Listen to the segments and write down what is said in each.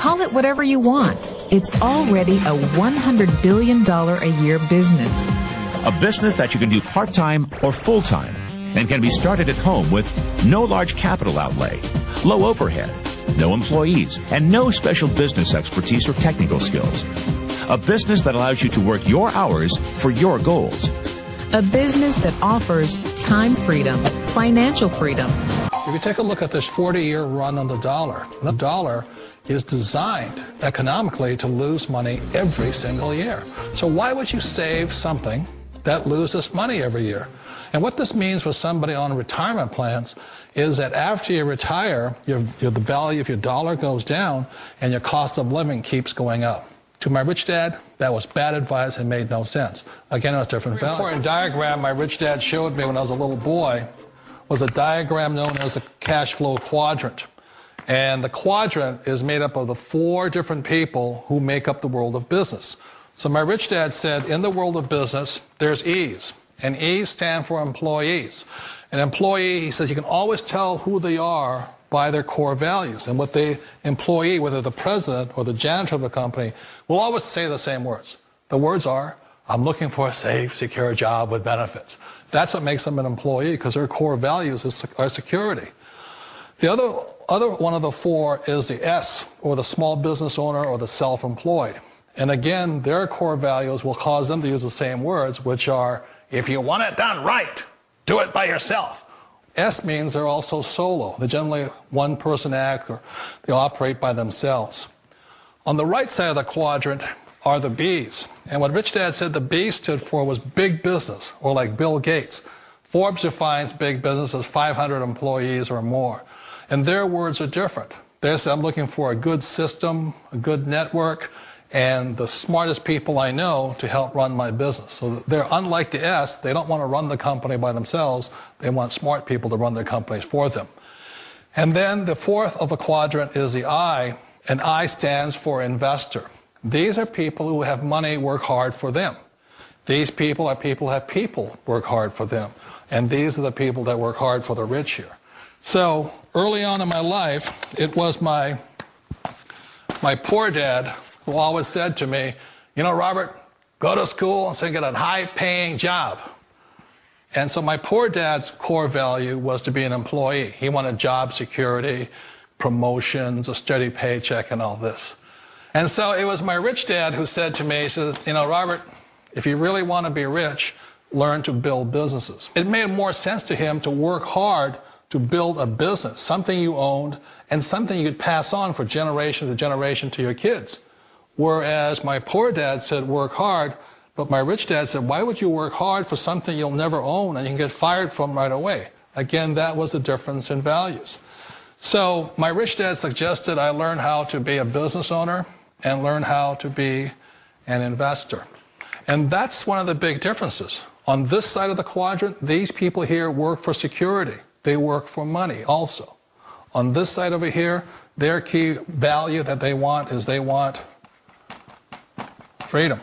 Call it whatever you want. It's already a $100 billion a year business. A business that you can do part-time or full-time and can be started at home with no large capital outlay, low overhead, no employees, and no special business expertise or technical skills. A business that allows you to work your hours for your goals. A business that offers time freedom, financial freedom. If you take a look at this 40-year run on the dollar is designed economically to lose money every single year. So why would you save something that loses money every year? And what this means for somebody on retirement plans is that after you retire, the value of your dollar goes down and your cost of living keeps going up. To my rich dad, that was bad advice and made no sense. Again, it was different value. An important diagram my rich dad showed me when I was a little boy was a diagram known as a cash flow quadrant. And the quadrant is made up of the 4 different people who make up the world of business. So my rich dad said, in the world of business, there's E's. And E's stand for employees. An employee, he says, you can always tell who they are by their core values. And what the employee, whether the president or the janitor of the company, will always say the same words. The words are, I'm looking for a safe, secure job with benefits. That's what makes them an employee, because their core values are security. The other one of the 4 is the S, or the small business owner or the self-employed. And again, their core values will cause them to use the same words, which are, if you want it done right, do it by yourself. S means they're also solo. They're generally one-person act, or they operate by themselves. On the right side of the quadrant are the B's. And what Rich Dad said the B stood for was big business, or like Bill Gates. Forbes defines big business as 500 employees or more. And their words are different. They say, I'm looking for a good system, a good network, and the smartest people I know to help run my business. So they're unlike the S. They don't want to run the company by themselves. They want smart people to run their companies for them. And then the 4th of the quadrant is the I, and I stands for investor. These are people who have money work hard for them. These people are people who have people work hard for them. And these are the people that work hard for the rich here. So early on in my life, it was my poor dad who always said to me, you know, Robert, go to school and so get a high-paying job. And so my poor dad's core value was to be an employee. He wanted job security, promotions, a steady paycheck, and all this. And so it was my rich dad who said to me, he says, you know, Robert, if you really want to be rich, learn to build businesses. It made more sense to him to work hard to build a business, something you owned, and something you could pass on for generation to generation to your kids. Whereas my poor dad said, work hard, but my rich dad said, why would you work hard for something you'll never own and you can get fired from right away? Again, that was the difference in values. So my rich dad suggested I learn how to be a business owner and learn how to be an investor. And that's one of the big differences. On this side of the quadrant, these people here work for security. They work for money also. On this side over here, their key value that they want is they want freedom.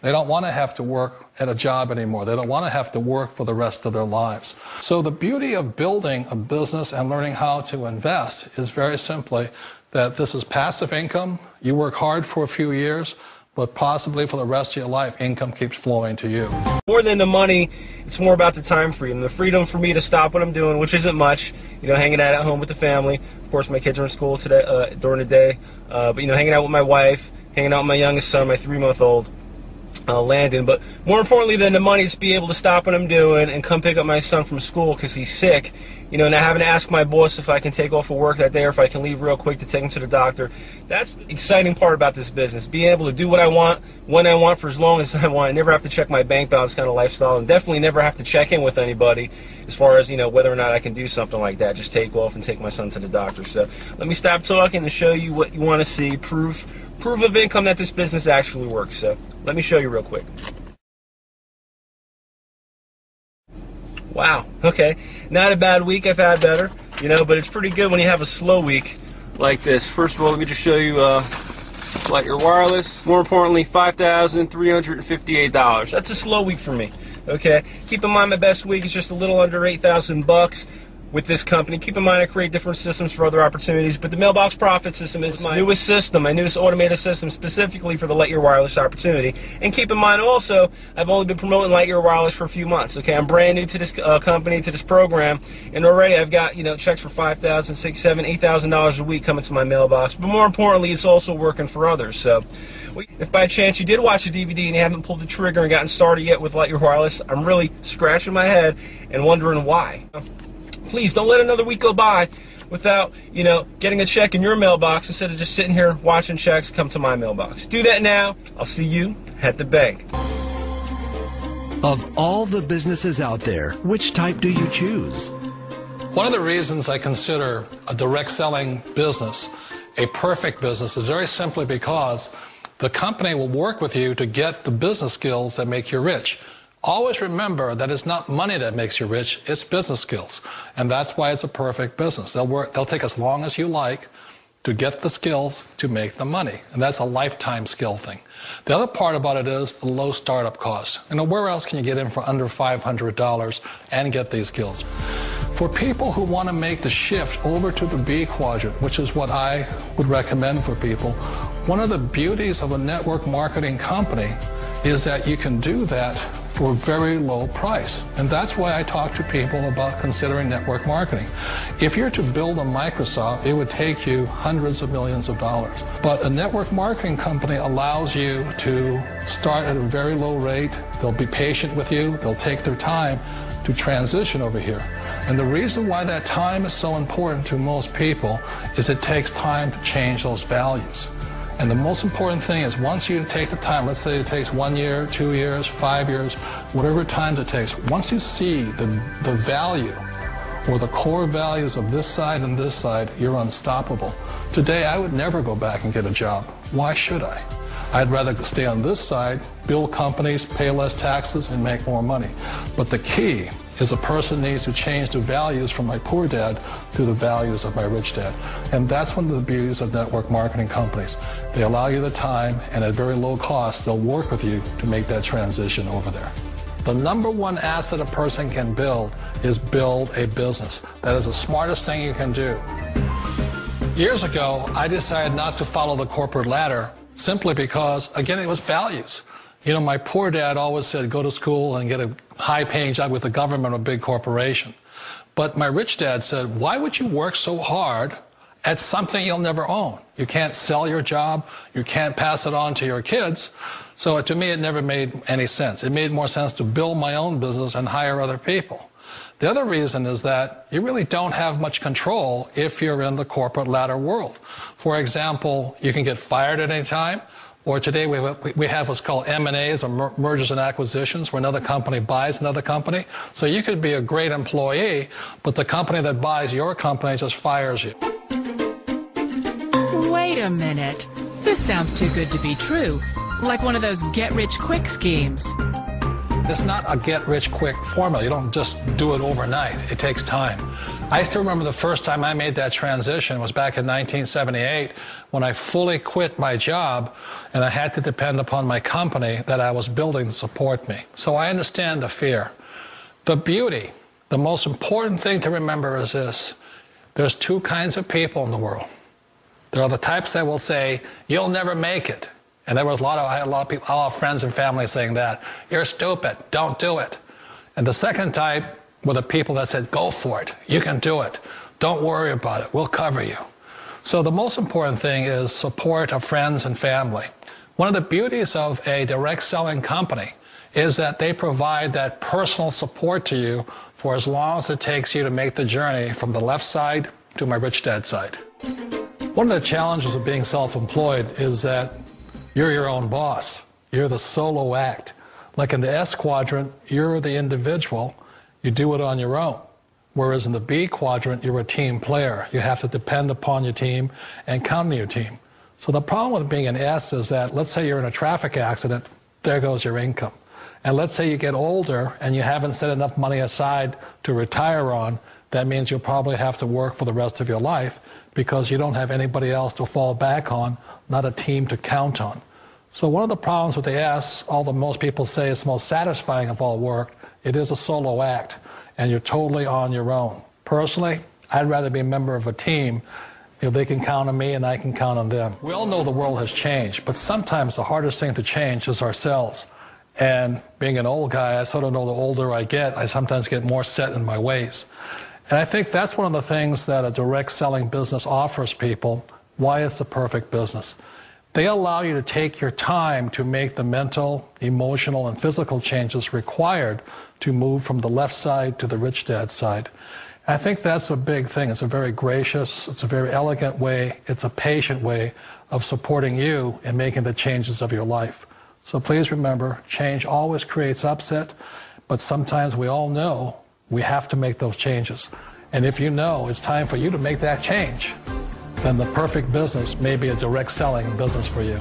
They don't want to have to work at a job anymore. They don't want to have to work for the rest of their lives. So the beauty of building a business and learning how to invest is very simply that this is passive income. You work hard for a few years, but possibly for the rest of your life, income keeps flowing to you. More than the money, it's more about the time freedom. The freedom for me to stop what I'm doing, which isn't much, you know, hanging out at home with the family. Of course, my kids are in school today, during the day, but, you know, hanging out with my wife, hanging out with my youngest son, my 3-month-old, Landon. But more importantly than the money, it's be able to stop what I'm doing and come pick up my son from school because he's sick. You know, not having to ask my boss if I can take off of work that day or if I can leave real quick to take him to the doctor. That's the exciting part about this business, being able to do what I want, when I want, for as long as I want. I never have to check my bank balance kind of lifestyle, and definitely never have to check in with anybody as far as, you know, whether or not I can do something like that. Just take off and take my son to the doctor. So let me stop talking and show you what you want to see, proof of income that this business actually works. So let me show you real quick. Wow, okay, not a bad week. I've had better, you know, but it's pretty good when you have a slow week like this. First of all, let me just show you like your wireless. More importantly, $5,358. That's a slow week for me, okay? Keep in mind my best week is just a little under $8,000. with this company. Keep in mind I create different systems for other opportunities, but the mailbox profit system is my newest system, my newest automated system specifically for the Lightyear Wireless opportunity. And keep in mind also, I've only been promoting Lightyear Wireless for a few months. Okay, I'm brand new to this company, to this program, and already I've got checks for $5,000, $6,000, $7,000, $8,000 a week coming to my mailbox. But more importantly, it's also working for others. So, if by chance you did watch the DVD and you haven't pulled the trigger and gotten started yet with Lightyear Wireless, I'm really scratching my head and wondering why. Please don't let another week go by without, getting a check in your mailbox instead of just sitting here watching checks come to my mailbox. Do that now. I'll see you at the bank. Of all the businesses out there, which type do you choose? One of the reasons I consider a direct selling business a perfect business is very simply because the company will work with you to get the business skills that make you rich. Always remember that it's not money that makes you rich, it's business skills. And that's why it's a perfect business. They'll take as long as you like to get the skills to make the money. And that's a lifetime skill thing. The other part about it is the low startup cost. Where else can you get in for under $500 and get these skills? For people who want to make the shift over to the B quadrant, which is what I would recommend for people, one of the beauties of a network marketing company is that you can do that for a very low price. And that's why I talk to people about considering network marketing. If you're to build a Microsoft, it would take you hundreds of millions of dollars. But a network marketing company allows you to start at a very low rate. They'll be patient with you. They'll take their time to transition over here. And the reason why that time is so important to most people is it takes time to change those values. And the most important thing is once you take the time, let's say it takes 1 year, 2 years, 5 years, whatever time it takes, once you see the value or the core values of this side and this side, you're unstoppable. Today, I would never go back and get a job. Why should I? I'd rather stay on this side, build companies, pay less taxes, and make more money. But the key is a person needs to change the values from my poor dad to the values of my rich dad. And that's one of the beauties of network marketing companies. They allow you the time, and at very low cost, they'll work with you to make that transition over there. The number one asset a person can build is build a business. That is the smartest thing you can do. Years ago, I decided not to follow the corporate ladder simply because, again, it was values. My poor dad always said, go to school and get a high-paying job with the government or a big corporation. But my rich dad said, why would you work so hard at something you'll never own? You can't sell your job. You can't pass it on to your kids. So to me, it never made any sense. It made more sense to build my own business and hire other people. The other reason is that you really don't have much control if you're in the corporate ladder world. For example, you can get fired at any time. Or today we have what's called M&As, or mergers and acquisitions, where another company buys another company. So you could be a great employee, but the company that buys your company just fires you. Wait a minute. This sounds too good to be true. Like one of those get-rich-quick schemes. It's not a get-rich-quick formula. You don't just do it overnight. It takes time. I still remember the first time I made that transition was back in 1978 when I fully quit my job and I had to depend upon my company that I was building to support me. So I understand the fear. The beauty, the most important thing to remember is this. There's two kinds of people in the world. There are the types that will say, you'll never make it. And I had a lot of friends and family saying that. You're stupid, don't do it. And the second type were the people that said, go for it, you can do it. Don't worry about it, we'll cover you. So the most important thing is support of friends and family. One of the beauties of a direct selling company is that they provide that personal support to you for as long as it takes you to make the journey from the left side to my rich dad side. One of the challenges of being self-employed is that you're your own boss. You're the solo act. Like in the S quadrant, you're the individual. You do it on your own. Whereas in the B quadrant, you're a team player. You have to depend upon your team and count on your team. So the problem with being an S is that, let's say you're in a traffic accident, there goes your income. And let's say you get older and you haven't set enough money aside to retire on, that means you'll probably have to work for the rest of your life because you don't have anybody else to fall back on, not a team to count on. So one of the problems with the S, although most people say it's the most satisfying of all work, it is a solo act, and you're totally on your own. Personally, I'd rather be a member of a team. They can count on me and I can count on them. We all know the world has changed, but sometimes the hardest thing to change is ourselves. And being an old guy, I sort of know the older I get, I sometimes get more set in my ways. And I think that's one of the things that a direct selling business offers people, why it's the perfect business. They allow you to take your time to make the mental, emotional, and physical changes required to move from the left side to the rich dad side. I think that's a big thing. It's a very gracious, it's a very elegant way, it's a patient way of supporting you in making the changes of your life. So please remember, change always creates upset, but sometimes we all know we have to make those changes. And if you know it's time for you to make that change, then the perfect business may be a direct selling business for you.